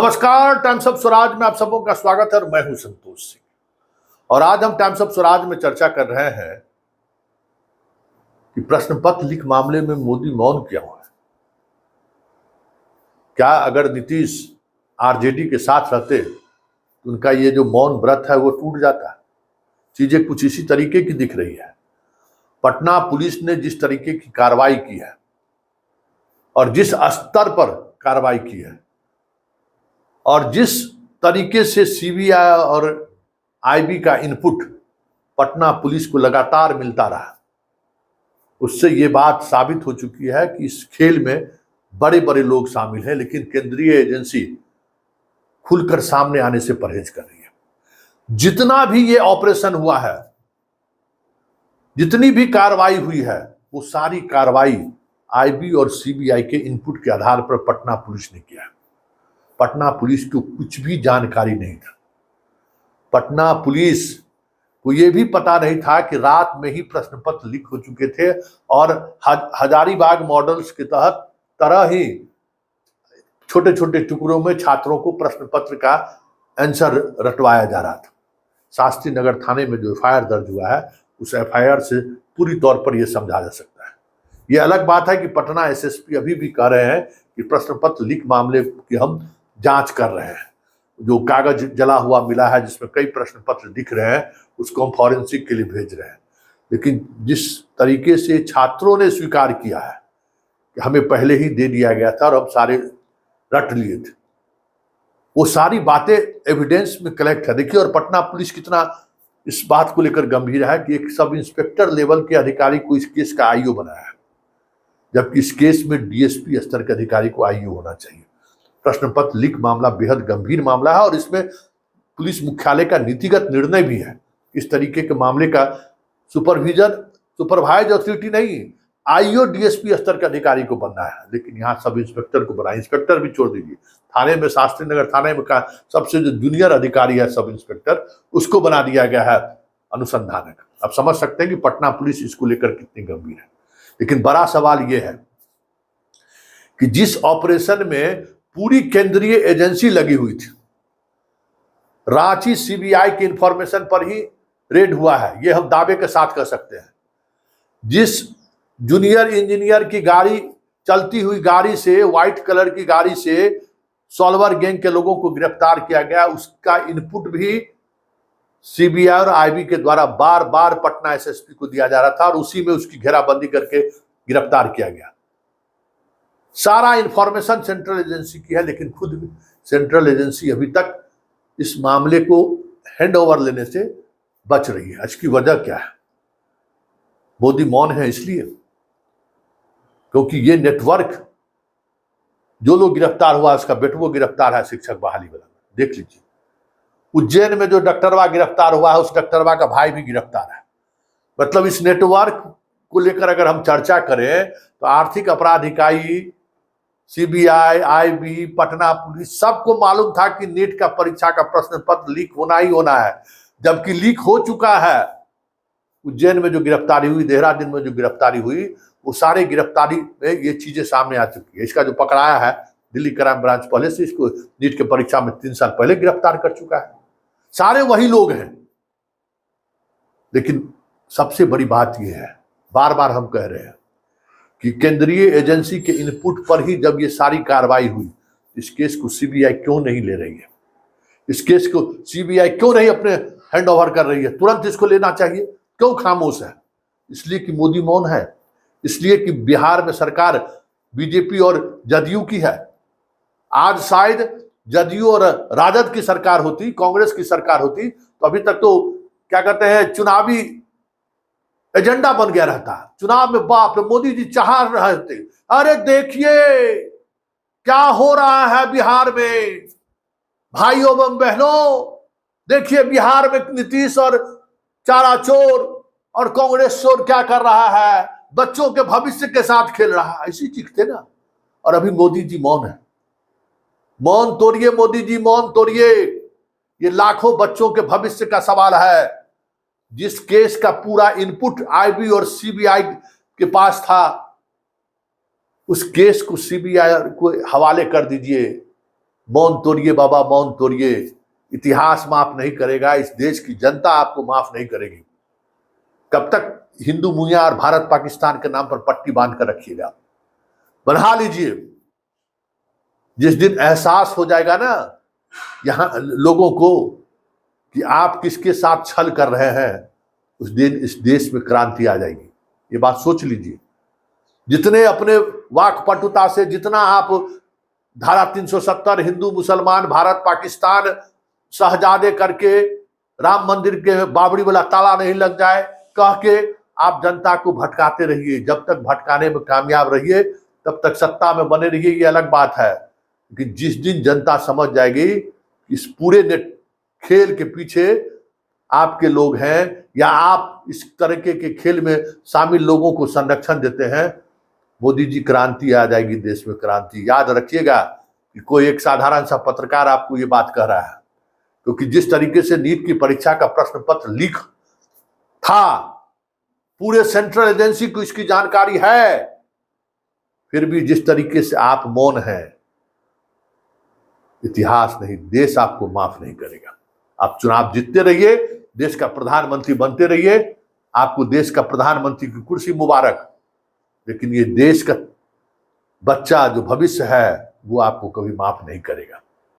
नमस्कार, times of Swaraj में आप सबों का स्वागत है और मैं हूं संतोष सिंह। और आज हम टाइम्स ऑफ स्वराज में चर्चा कर रहे हैं कि प्रश्न पत्र लीक मामले में मोदी मौन क्यों है। क्या अगर नीतीश आरजेडी के साथ रहते तो उनका ये जो मौन व्रत है वो टूट जाता। चीजें कुछ इसी तरीके की दिख रही है। पटना पुलिस ने जिस तरीके की कार्रवाई की है और जिस स्तर पर कार्रवाई की है और जिस तरीके से सीबीआई और आईबी का इनपुट पटना पुलिस को लगातार मिलता रहा, उससे ये बात साबित हो चुकी है कि इस खेल में बड़े बड़े लोग शामिल हैं, लेकिन केंद्रीय एजेंसी खुलकर सामने आने से परहेज कर रही है। जितना भी ये ऑपरेशन हुआ है, जितनी भी कार्रवाई हुई है, वो सारी कार्रवाई आईबी और सीबीआई के इनपुट के आधार पर पटना पुलिस ने किया है। पटना पुलिस को कुछ भी जानकारी नहीं था। पटना पुलिस को यह भी पता नहीं था कि रात में ही प्रश्न पत्र लीक हो चुके थे और हजारीबाग मॉडल्स के तहत तरह ही छोटे छोटे टुकड़ों में छात्रों को प्रश्न पत्र का आंसर रटवाया जा रहा था। शास्त्री नगर थाने में जो एफआईआर दर्ज हुआ है, उस एफआईआर से पूरी तौर पर यह समझा जा सकता है। यह अलग बात है कि पटना एसएसपी अभी भी कह रहे हैं कि प्रश्न पत्र लीक मामले की हम जांच कर रहे हैं। जो कागज जला हुआ मिला है जिसमें कई प्रश्न पत्र दिख रहे हैं, उसको हम फॉरेंसिक के लिए भेज रहे हैं। लेकिन जिस तरीके से छात्रों ने स्वीकार किया है कि हमें पहले ही दे दिया गया था और हम सारे रट लिए थे, वो सारी बातें एविडेंस में कलेक्ट है। देखिए, और पटना पुलिस कितना इस बात को लेकर गंभीर है कि एक सब इंस्पेक्टर लेवल के अधिकारी को इस केस का आईओ बनाया है, जबकि इस केस में डीएसपी स्तर के अधिकारी को आईओ होना चाहिए। प्रश्न पत्र लीक मामला बेहद गंभीर मामला है और इसमें पुलिस मुख्यालय का नीतिगत निर्णय भी है। इस तरीके के मामले का सुपरवाइज अथॉरिटी नहीं, आईओ डीएसपी स्तर के अधिकारी को बनना है, लेकिन यहाँ सब इंस्पेक्टर को बना। इंस्पेक्टर भी छोड़ दीजिए, थाने में शास्त्री नगर थाने में का सबसे जो जूनियर अधिकारी है सब इंस्पेक्टर, उसको बना दिया गया है अनुसंधानक। अब समझ सकते हैं कि पटना पुलिस इसको लेकर कितनी गंभीर है। लेकिन बड़ा सवाल यह है कि जिस ऑपरेशन में पूरी केंद्रीय एजेंसी लगी हुई थी, रांची सीबीआई की इंफॉर्मेशन पर ही रेड हुआ है, यह हम दावे के साथ कह सकते हैं। जिस जूनियर इंजीनियर की गाड़ी, चलती हुई गाड़ी से, व्हाइट कलर की गाड़ी से सॉल्वर गैंग के लोगों को गिरफ्तार किया गया, उसका इनपुट भी सीबीआई और आईबी के द्वारा बार बार पटना एसएसपी को दिया जा रहा था और उसी में उसकी घेराबंदी करके गिरफ्तार किया गया। सारा इंफॉर्मेशन सेंट्रल एजेंसी की है, लेकिन खुद भी सेंट्रल एजेंसी अभी तक इस मामले को हैंड ओवर लेने से बच रही है। इसकी वजह क्या है? मोदी मौन है इसलिए क्योंकि ये नेटवर्क, जो लोग गिरफ्तार हुआ उसका बेटवो गिरफ्तार है शिक्षक बहाली वाला, देख लीजिए। उज्जैन में जो डॉक्टरवा गिरफ्तार हुआ है, उस डॉक्टरवा का भाई भी गिरफ्तार है। मतलब इस नेटवर्क को लेकर अगर हम चर्चा करें तो आर्थिक अपराध इकाई, सीबीआई, आईबी, पटना पुलिस, सबको मालूम था कि नीट का परीक्षा का प्रश्न पत्र लीक होना ही होना है, जबकि लीक हो चुका है। उज्जैन में जो गिरफ्तारी हुई, देहरादून में जो गिरफ्तारी हुई, वो सारे गिरफ्तारी में ये चीजें सामने आ चुकी है। इसका जो पकड़ाया है दिल्ली क्राइम ब्रांच, पहले से इसको नीट के परीक्षा में 3 साल पहले गिरफ्तार कर चुका है। सारे वही लोग हैं। लेकिन सबसे बड़ी बात यह है, बार बार हम कह रहे हैं कि केंद्रीय एजेंसी के इनपुट पर ही जब ये सारी कार्रवाई हुई, इस केस को सीबीआई क्यों नहीं ले रही है? इस केस को सीबीआई क्यों नहीं अपने हैंड ओवर कर रही है? तुरंत इसको लेना चाहिए, क्यों खामोश है? इसलिए कि मोदी मौन है, इसलिए कि बिहार में सरकार बीजेपी और जदयू की है। आज शायद जदयू और राजद की सरकार होती, कांग्रेस की सरकार होती, तो अभी तक तो क्या कहते हैं, चुनावी एजेंडा बन गया रहता। चुनाव में बाप रे, मोदी जी चाह रहे थे, अरे देखिए क्या हो रहा है बिहार में, भाइयों एवं बहनों, देखिए बिहार में नीतीश और चारा चोर और कांग्रेस चोर क्या कर रहा है, बच्चों के भविष्य के साथ खेल रहा है, ऐसी चीखते ना। और अभी मोदी जी मौन है। मौन तोड़िए मोदी जी, मौन तोड़िए। ये लाखों बच्चों के भविष्य का सवाल है। जिस केस का पूरा इनपुट आईबी और सीबीआई के पास था, उस केस को सीबीआई को हवाले कर दीजिए। मौन तोड़िए बाबा, मौन तोड़िए। इतिहास माफ नहीं करेगा, इस देश की जनता आपको माफ नहीं करेगी। कब तक हिंदू मुहिया और भारत पाकिस्तान के नाम पर पट्टी बांध कर रखिएगा? बना लीजिए। जिस दिन एहसास हो जाएगा ना यहां लोगों को कि आप किसके साथ छल कर रहे हैं, उस दिन इस देश में क्रांति आ जाएगी। ये बात सोच लीजिए। जितने अपने वाकपटुता से, जितना आप धारा 370 हिंदू मुसलमान भारत पाकिस्तान शहजादे करके राम मंदिर के बाबरी वाला ताला नहीं लग जाए कह के आप जनता को भटकाते रहिए। जब तक भटकाने में कामयाब रहिए तब तक सत्ता में बने रहिए, ये अलग बात है। लेकिन जिस दिन जनता समझ जाएगी इस पूरे खेल के पीछे आपके लोग हैं या आप इस तरीके के खेल में शामिल लोगों को संरक्षण देते हैं, मोदी जी क्रांति आ जाएगी देश में, क्रांति। याद रखिएगा कि कोई एक साधारण सा पत्रकार आपको ये बात कह रहा है, क्योंकि जिस तरीके से नीट की परीक्षा का प्रश्न पत्र लीक था, पूरे सेंट्रल एजेंसी को इसकी जानकारी है, फिर भी जिस तरीके से आप मौन हैं, इतिहास नहीं, देश आपको माफ नहीं करेगा। आप चुनाव जीतते रहिए, देश का प्रधानमंत्री बनते रहिए, आपको देश का प्रधानमंत्री की कुर्सी मुबारक। लेकिन ये देश का बच्चा जो भविष्य है वो आपको कभी माफ नहीं करेगा।